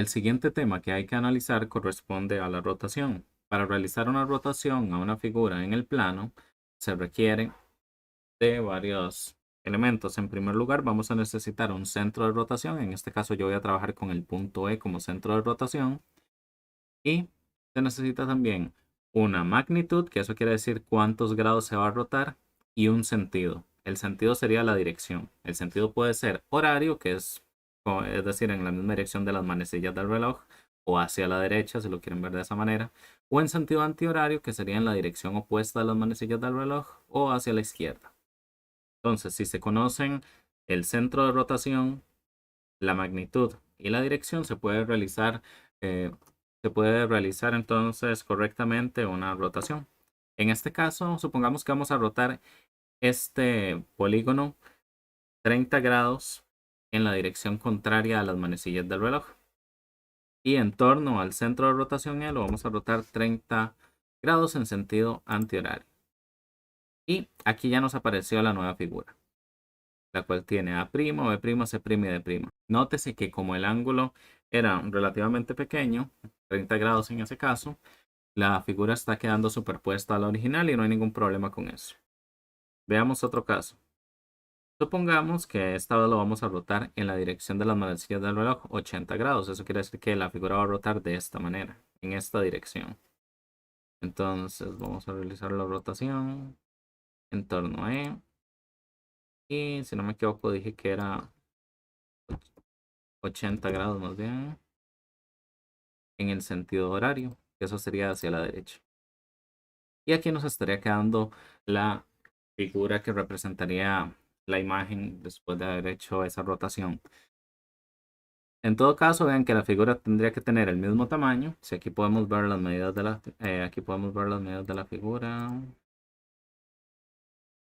El siguiente tema que hay que analizar corresponde a la rotación. Para realizar una rotación a una figura en el plano, se requiere de varios elementos. En primer lugar, vamos a necesitar un centro de rotación. En este caso, yo voy a trabajar con el punto E como centro de rotación. Y se necesita también una magnitud, que eso quiere decir cuántos grados se va a rotar, y un sentido. El sentido sería la dirección. El sentido puede ser horario, que es decir, en la misma dirección de las manecillas del reloj, o hacia la derecha, si lo quieren ver de esa manera, o en sentido antihorario, que sería en la dirección opuesta de las manecillas del reloj, o hacia la izquierda. Entonces, si se conocen el centro de rotación, la magnitud y la dirección, eh, se puede realizar entonces correctamente una rotación. En este caso, supongamos que vamos a rotar este polígono 30 grados en la dirección contraria a las manecillas del reloj. Y en torno al centro de rotación E lo vamos a rotar 30 grados en sentido antihorario. Y aquí ya nos apareció la nueva figura, la cual tiene A', B', C' y D'. Nótese que como el ángulo era relativamente pequeño, 30 grados en ese caso, la figura está quedando superpuesta a la original y no hay ningún problema con eso. Veamos otro caso. Supongamos que esta vez lo vamos a rotar en la dirección de las manecillas del reloj, 80 grados. Eso quiere decir que la figura va a rotar de esta manera, en esta dirección. Entonces vamos a realizar la rotación en torno a E. Y si no me equivoco dije que era 80 grados más bien, en el sentido horario, que eso sería hacia la derecha. Y aquí nos estaría quedando la figura que representaría la imagen después de haber hecho esa rotación. En todo caso, vean que la figura tendría que tener el mismo tamaño. Si aquí podemos ver las medidas aquí podemos ver las medidas de la figura.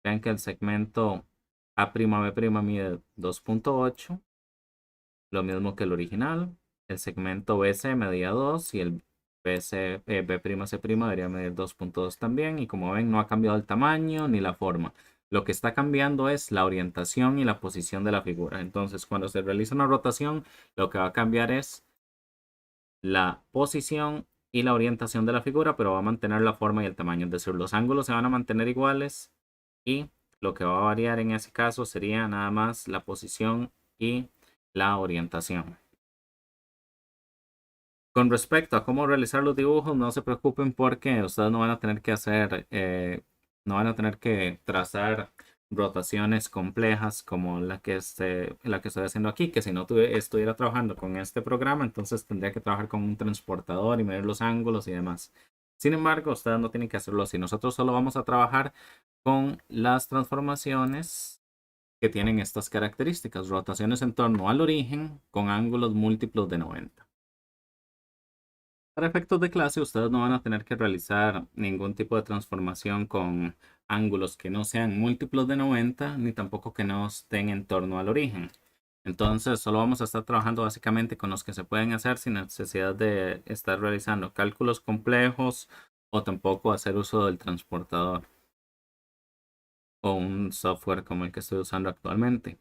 Vean que el segmento A'B' mide 2.8, lo mismo que el original. El segmento BC medía 2 y el B'C' debería medir 2.2 también. Y como ven, no ha cambiado el tamaño ni la forma. Lo que está cambiando es la orientación y la posición de la figura. Entonces, cuando se realiza una rotación, lo que va a cambiar es la posición y la orientación de la figura, pero va a mantener la forma y el tamaño. Es decir, los ángulos se van a mantener iguales y lo que va a variar en ese caso sería nada más la posición y la orientación. Con respecto a cómo realizar los dibujos, no se preocupen porque ustedes no van a tener que no van a tener que trazar rotaciones complejas como la que estoy haciendo aquí, que si no estuviera trabajando con este programa, entonces tendría que trabajar con un transportador y medir los ángulos y demás. Sin embargo, ustedes no tienen que hacerlo así. Nosotros solo vamos a trabajar con las transformaciones que tienen estas características, rotaciones en torno al origen con ángulos múltiplos de 90. Para efectos de clase, ustedes no van a tener que realizar ningún tipo de transformación con ángulos que no sean múltiplos de 90, ni tampoco que no estén en torno al origen. Entonces, solo vamos a estar trabajando básicamente con los que se pueden hacer sin necesidad de estar realizando cálculos complejos o tampoco hacer uso del transportador o un software como el que estoy usando actualmente.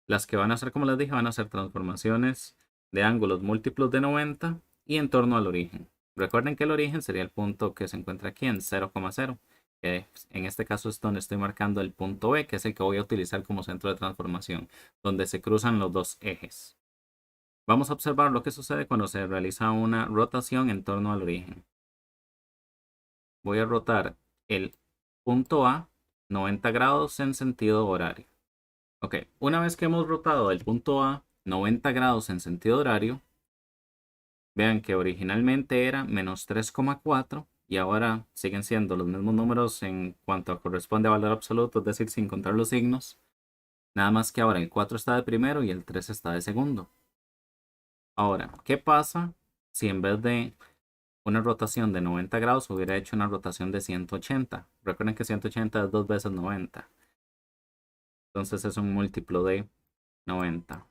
Las que van a hacer, como les dije, van a ser transformaciones de ángulos múltiplos de 90 y en torno al origen. Recuerden que el origen sería el punto que se encuentra aquí en 0,0, que en este caso es donde estoy marcando el punto B, que es el que voy a utilizar como centro de transformación, donde se cruzan los dos ejes. Vamos a observar lo que sucede cuando se realiza una rotación en torno al origen. Voy a rotar el punto A 90 grados en sentido horario. Ok, una vez que hemos rotado el punto A 90 grados en sentido horario, vean que originalmente era menos 3,4 y ahora siguen siendo los mismos números en cuanto a corresponde a valor absoluto, es decir, sin contar los signos. Nada más que ahora el 4 está de primero y el 3 está de segundo. Ahora, ¿qué pasa si en vez de una rotación de 90 grados hubiera hecho una rotación de 180? Recuerden que 180 es 2 veces 90. Entonces es un múltiplo de 90.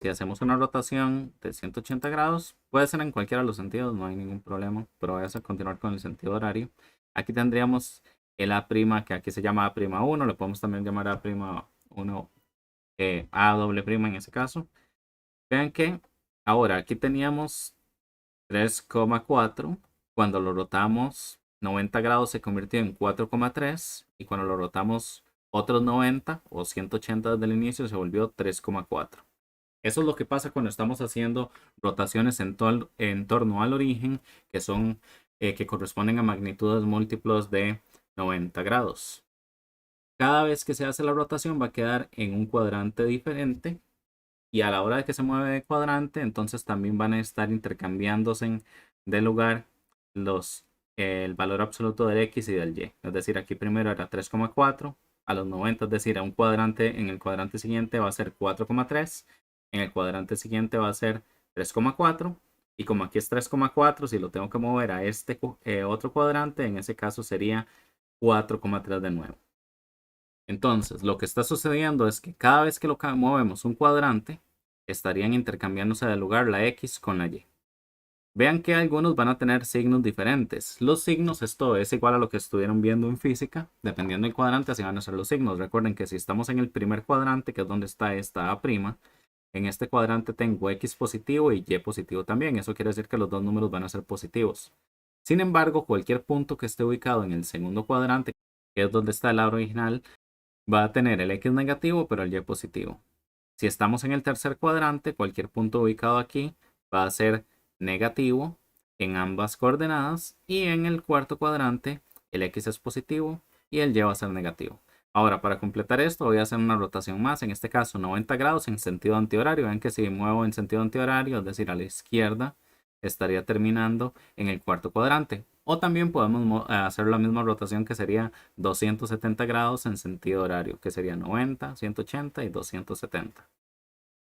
Si hacemos una rotación de 180 grados, puede ser en cualquiera de los sentidos, no hay ningún problema, pero vamos a continuar con el sentido horario. Aquí tendríamos el A', que aquí se llama A'1, le podemos también llamar A'1, A doble prima en ese caso. Vean que Ahora, aquí teníamos 3,4. Cuando lo rotamos 90 grados se convirtió en 4,3. Y cuando lo rotamos otros 90 o 180 desde el inicio se volvió 3,4. Eso es lo que pasa cuando estamos haciendo rotaciones en torno al origen, que son que corresponden a magnitudes múltiplos de 90 grados. Cada vez que se hace la rotación va a quedar en un cuadrante diferente, y a la hora de que se mueve de cuadrante, entonces también van a estar intercambiándose de lugar el valor absoluto del X y del Y. Es decir, aquí primero era 3,4 a los 90, es decir, a un cuadrante, en el cuadrante siguiente va a ser 4,3, en el cuadrante siguiente va a ser 3,4, y como aquí es 3,4, si lo tengo que mover a este otro cuadrante, en ese caso sería 4,3 de nuevo. Entonces, lo que está sucediendo es que cada vez que lo movemos un cuadrante, estarían intercambiándose de lugar la X con la Y. Vean que algunos van a tener signos diferentes. Los signos, esto es igual a lo que estuvieron viendo en física. Dependiendo del cuadrante, así van a ser los signos. Recuerden que si estamos en el primer cuadrante, que es donde está esta A', en este cuadrante tengo X positivo y Y positivo también. Eso quiere decir que los dos números van a ser positivos. Sin embargo, cualquier punto que esté ubicado en el segundo cuadrante, que es donde está el aro original, va a tener el X negativo, pero el Y positivo. Si estamos en el tercer cuadrante, cualquier punto ubicado aquí va a ser negativo en ambas coordenadas, y en el cuarto cuadrante el X es positivo y el Y va a ser negativo. Ahora, para completar esto, voy a hacer una rotación más, en este caso 90 grados en sentido antihorario. Ven que si muevo en sentido antihorario, es decir, a la izquierda, estaría terminando en el cuarto cuadrante. O también podemos hacer la misma rotación, que sería 270 grados en sentido horario, que sería 90, 180 y 270.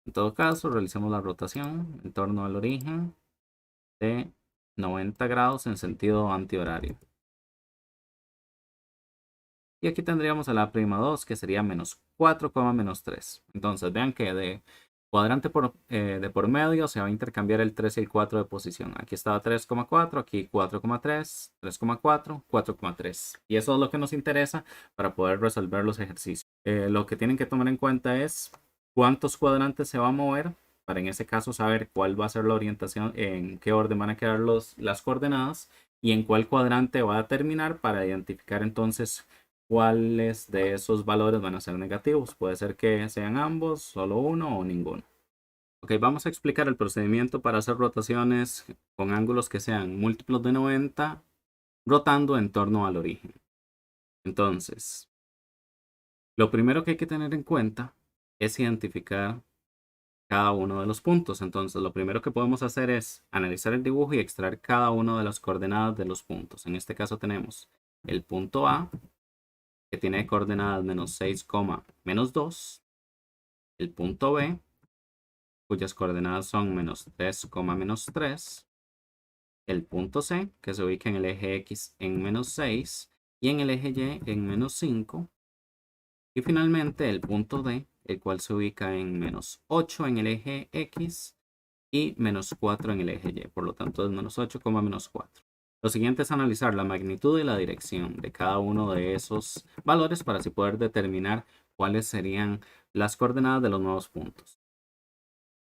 En todo caso, realicemos la rotación en torno al origen de 90 grados en sentido antihorario. Y aquí tendríamos a la prima 2, que sería menos 4, menos 3. Entonces vean que de cuadrante de por medio se va a intercambiar el 3 y el 4 de posición. Aquí estaba 3,4, aquí 4,3, 3,4, 4,3. Y eso es lo que nos interesa para poder resolver los ejercicios. Lo que tienen que tomar en cuenta es cuántos cuadrantes se va a mover, para en ese caso saber cuál va a ser la orientación, en qué orden van a quedar las coordenadas y en cuál cuadrante va a terminar, para identificar entonces cuáles de esos valores van a ser negativos. Puede ser que sean ambos, solo uno o ninguno. Ok, vamos a explicar el procedimiento para hacer rotaciones con ángulos que sean múltiplos de 90, rotando en torno al origen. Entonces, lo primero que hay que tener en cuenta es identificar cada uno de los puntos. Entonces, lo primero que podemos hacer es analizar el dibujo y extraer cada una de las coordenadas de los puntos. En este caso tenemos el punto A, que tiene coordenadas menos 6, menos 2. El punto B, cuyas coordenadas son menos 3, menos 3. El punto C, que se ubica en el eje X en menos 6 y en el eje Y en menos 5. Y finalmente el punto D, el cual se ubica en menos 8 en el eje X y menos 4 en el eje Y. Por lo tanto es menos 8, menos 4. Lo siguiente es analizar la magnitud y la dirección de cada uno de esos valores, para así poder determinar cuáles serían las coordenadas de los nuevos puntos.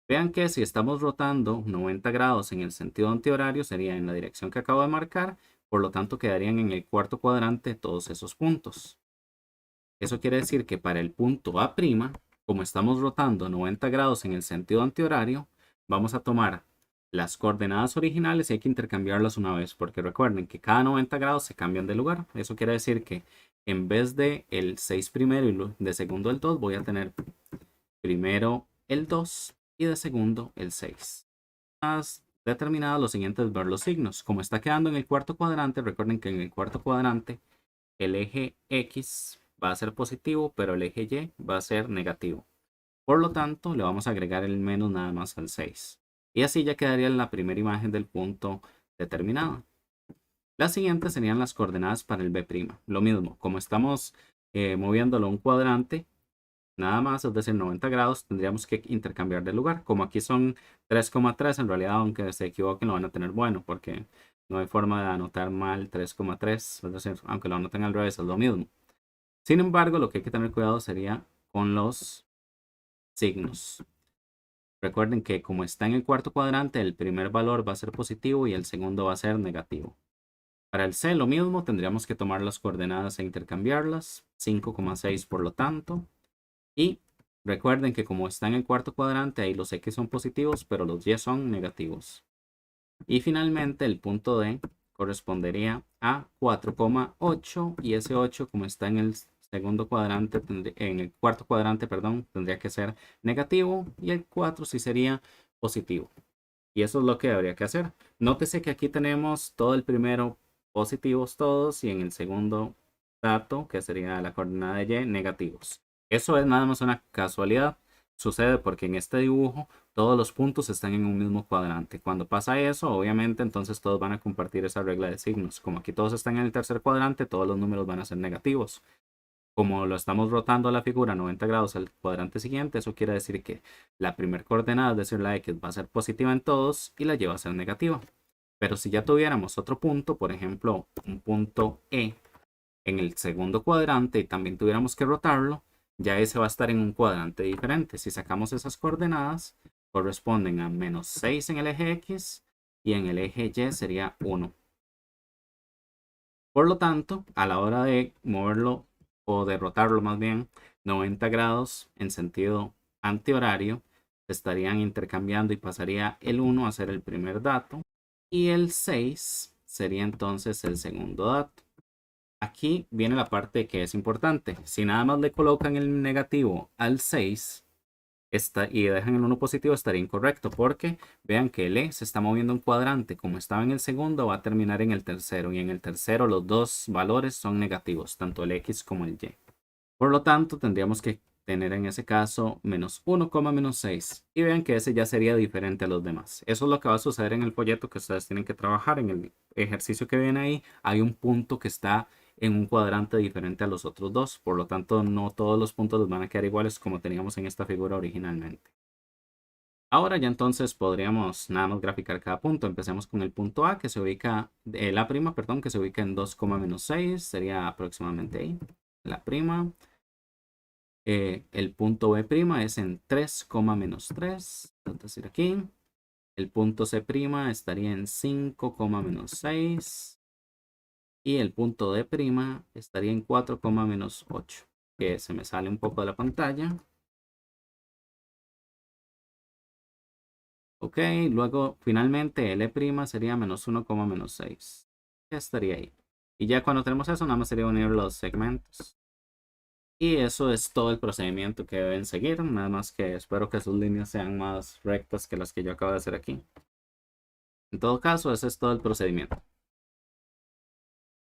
Vean que si estamos rotando 90 grados en el sentido antihorario, sería en la dirección que acabo de marcar, por lo tanto quedarían en el cuarto cuadrante todos esos puntos. Eso quiere decir que para el punto A', como estamos rotando 90 grados en el sentido antihorario, vamos a tomar las coordenadas originales y hay que intercambiarlas una vez, porque recuerden que cada 90 grados se cambian de lugar. Eso quiere decir que en vez de el 6 primero y de segundo el 2, voy a tener primero el 2 y de segundo el 6. Más determinado, lo siguiente es ver los signos. Como está quedando en el cuarto cuadrante, recuerden que en el cuarto cuadrante el eje X va a ser positivo, pero el eje Y va a ser negativo. Por lo tanto, le vamos a agregar el menos nada más al 6. Y así ya quedaría en la primera imagen del punto determinado. Las siguientes serían las coordenadas para el B'. Lo mismo, como estamos moviéndolo a un cuadrante, nada más, es decir, 90 grados, tendríamos que intercambiar de lugar. Como aquí son 3,3, en realidad, aunque se equivoquen, lo van a tener bueno, porque no hay forma de anotar mal 3,3, es decir, aunque lo anoten al revés, es lo mismo. Sin embargo, lo que hay que tener cuidado sería con los signos. Recuerden que como está en el cuarto cuadrante, el primer valor va a ser positivo y el segundo va a ser negativo. Para el C lo mismo, tendríamos que tomar las coordenadas e intercambiarlas. 5,6 por lo tanto. Y recuerden que como está en el cuarto cuadrante, ahí los X son positivos, pero los Y son negativos. Y finalmente el punto D correspondería a 4,8 y ese 8 como está en el segundo cuadrante, en el cuarto cuadrante, perdón, tendría que ser negativo y el 4 sí sería positivo. Y eso es lo que habría que hacer. Nótese que aquí tenemos todo el primero positivos todos y en el segundo dato, que sería la coordenada de Y, negativos. Eso es nada más una casualidad. Sucede porque en este dibujo todos los puntos están en un mismo cuadrante. Cuando pasa eso, obviamente, entonces todos van a compartir esa regla de signos. Como aquí todos están en el tercer cuadrante, todos los números van a ser negativos. Como lo estamos rotando a la figura 90 grados al cuadrante siguiente, eso quiere decir que la primera coordenada, es decir, la X, va a ser positiva en todos y la Y va a ser negativa. Pero si ya tuviéramos otro punto, por ejemplo, un punto E en el segundo cuadrante y también tuviéramos que rotarlo, ya ese va a estar en un cuadrante diferente. Si sacamos esas coordenadas, corresponden a menos 6 en el eje X y en el eje Y sería 1. Por lo tanto, a la hora de moverlo o derrotarlo más bien 90 grados en sentido antihorario, estarían intercambiando y pasaría el 1 a ser el primer dato y el 6 sería entonces el segundo dato. Aquí viene la parte que es importante. Si nada más le colocan el negativo al 6 y dejan el 1 positivo, estaría incorrecto porque vean que el E se está moviendo un cuadrante. Como estaba en el segundo, va a terminar en el tercero. Y en el tercero los dos valores son negativos, tanto el X como el Y. Por lo tanto, tendríamos que tener en ese caso menos 1, menos 6. Y vean que ese ya sería diferente a los demás. Eso es lo que va a suceder en el folleto que ustedes tienen que trabajar. En el ejercicio que ven ahí, hay un punto que está en un cuadrante diferente a los otros dos. Por lo tanto, no todos los puntos los van a quedar iguales como teníamos en esta figura originalmente. Ahora ya entonces podríamos nada más graficar cada punto. Empecemos con el punto A que se ubica, la prima, perdón, que se ubica en 2, menos 6. Sería aproximadamente ahí. La prima. El punto B' es en 3, menos 3. Es decir, aquí. El punto C' estaría en 5, menos 6. Y el punto D' estaría en 4, menos 8. Que se me sale un poco de la pantalla. Ok, luego finalmente L' sería menos 1, menos 6. Ya estaría ahí. Y ya cuando tenemos eso, nada más sería unir los segmentos. Y eso es todo el procedimiento que deben seguir. Nada más que espero que sus líneas sean más rectas que las que yo acabo de hacer aquí. En todo caso, ese es todo el procedimiento.